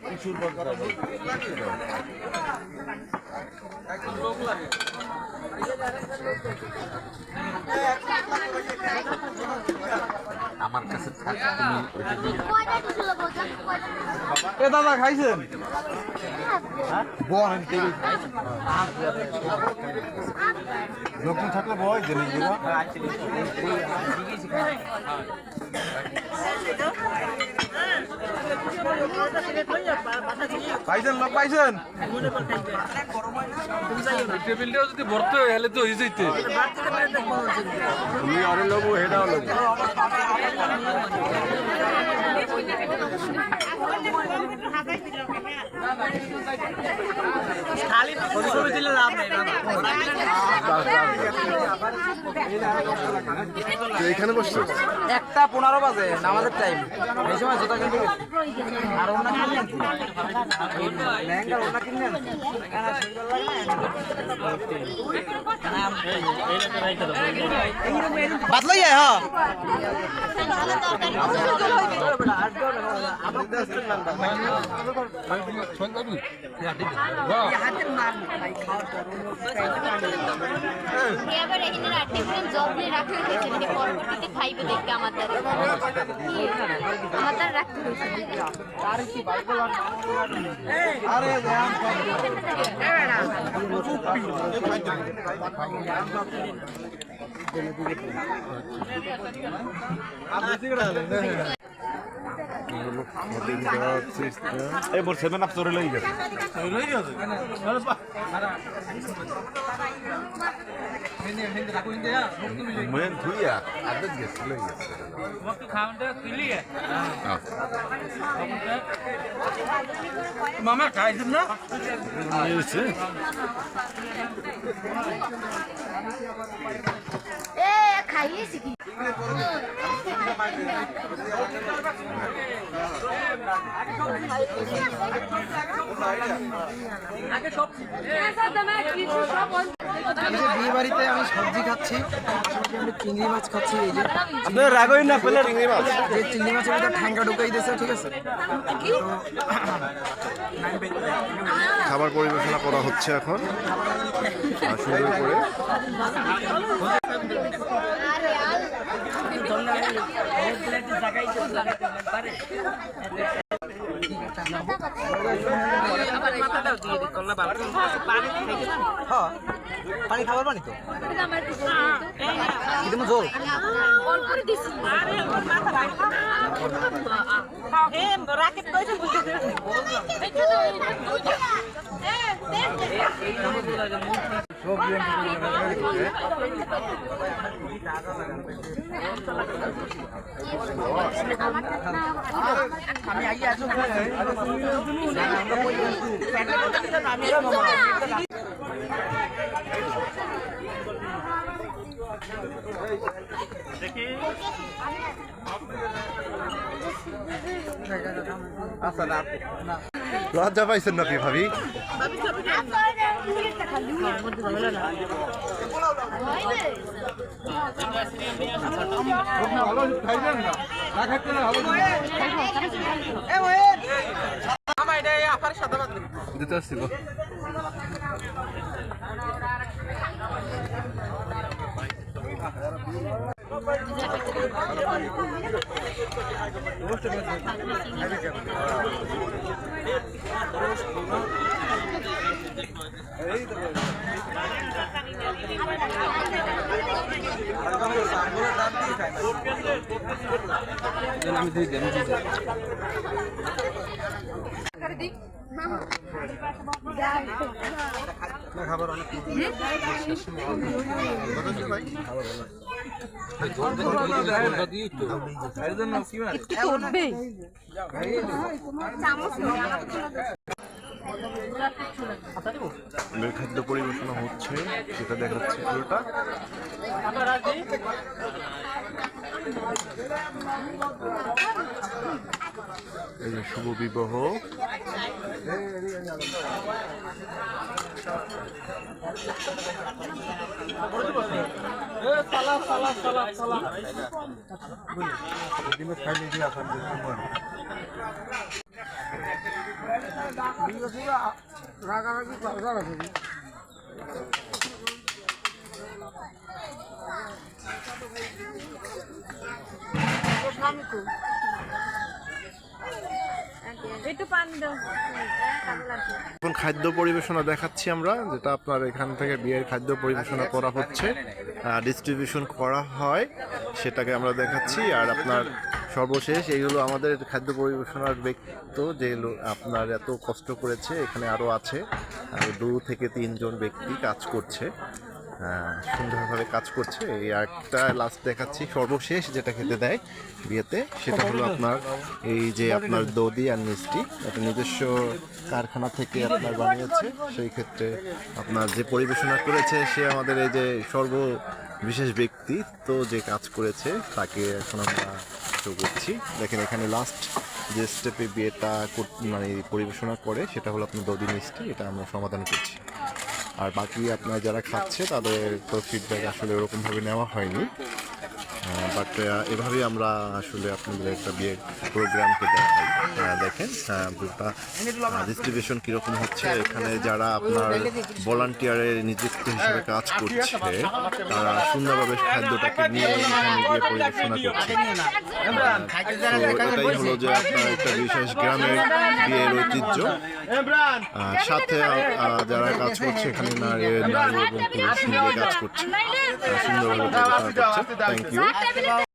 প্রচুর কথা আমার কাছে দাদা খাইছেন লোকজন থাকলে ভয় জিনিসগুলো পাইছেন লোক পাইছেন টেবিলটাও যদি ভরতে হয় হলে তো হয়ে যাইতে তুমি আরে লোক হেডাও লোক এখানে বসছো 1:15 বাজে নামাজের টাইম এই সময় জুতা কিনতে আর ওনা কিনলেন লেহেঙ্গা ওনা কিনলেন বাদলাই হ্যাঁ এবার এখানে রাতে পুরো যত্নে রাখতে হয়েছে মানে পরবর্তীতে খাইবে দেখতে আমাদের রাখতে হয়েছে আর কি বাইবেল আরে এই মোর 7 আপ তোরে লই গেছে মেন ধুইয়া আদত গেছে লই গেছে वक्त खावंडे किली है মামা খাইছেন না এসে এ খাইয়েছি কি বিয়ে বাড়িতে আমি সবজি খাচ্ছি আমি চিংড়ি মাছ খাচ্ছি এই যে আপনার রাগই না পেলে চিংড়ি মাছ যে চিংড়ি মাছের ভিতরে ঠ্যাঙ্গা ঢুকাই দিয়েছে ঠিক আছে খাবার পরিবেশনা করা হচ্ছে এখন সুন্দর করে পানি খাবার পানি তো কিন্তু জল লজ্জা পাইছেন নাকি ভাবি দিতে আসছিল আমি দিই খাবার অনেক খাদ্য পরিবেশনা হচ্ছে সেটা দেখাচ্ছে পুরোটা এই যে শুভ বিবাহ একটু পানি দাও। এখন খাদ্য পরিবেশনা দেখাচ্ছি আমরা, যেটা আপনার এখান থেকে বিয়ের খাদ্য পরিবেশনা করা হচ্ছে, ডিস্ট্রিবিউশন করা হয়, সেটাকে আমরা দেখাচ্ছি। আর আপনার সর্বশেষ এইগুলো আমাদের খাদ্য পরিবেশনার ব্যক্তি, যেগুলো আপনার এত কষ্ট করেছে, এখানে আরও আছে 2 থেকে 3 জন ব্যক্তি কাজ করছে, সুন্দরভাবে কাজ করছে। এই একটা লাস্ট দেখাচ্ছি, সর্বশেষ যেটা খেতে দেয় বিয়েতে, সেটা হলো আপনার এই যে আপনার দধি আর মিষ্টি, এটা নিজস্ব কারখানা থেকে আপনার বানিয়েছে। সেই ক্ষেত্রে আপনার যে পরিবেশনা করেছে সে আমাদের এই যে সর্ববিশেষ ব্যক্তি, তো যে কাজ করেছে তাকে এখন আমরা শো করছি। দেখেন এখানে লাস্ট যে স্টেপে বিয়েটা মানে পরিবেশনা করে সেটা হলো আপনার দধি মিষ্টি, এটা আমরা সমাধান করছি। আর বাকি আপনার যারা খাচ্ছে তাদের তো ফিডব্যাক আসলে ওরকমভাবে নেওয়া হয়নি, বাট এভাবেই আমরা আসলে আপনাদের একটা বিয়ের প্রোগ্রামকে দেখাই। দেখেন পুরোটা ডিস্ট্রিবিউশন কীরকম হচ্ছে। এখানে যারা আপনার ভলান্টিয়ারের নিযুক্ত হিসেবে কাজ করছে তারা সুন্দরভাবে খাদ্যটাকে নিয়ে এখানে গিয়ে পরিবেশনা করছে। তো এটাই হলো যে আপনার একটা বিশেষ গ্রামের বিয়ের ঐতিহ্য। সাথে যারা কাজ করছে এখানে নারী এবং পুরুষ মিলে কাজ করছে, সুন্দরভাবে পরিবেশনা করছে। Thank you.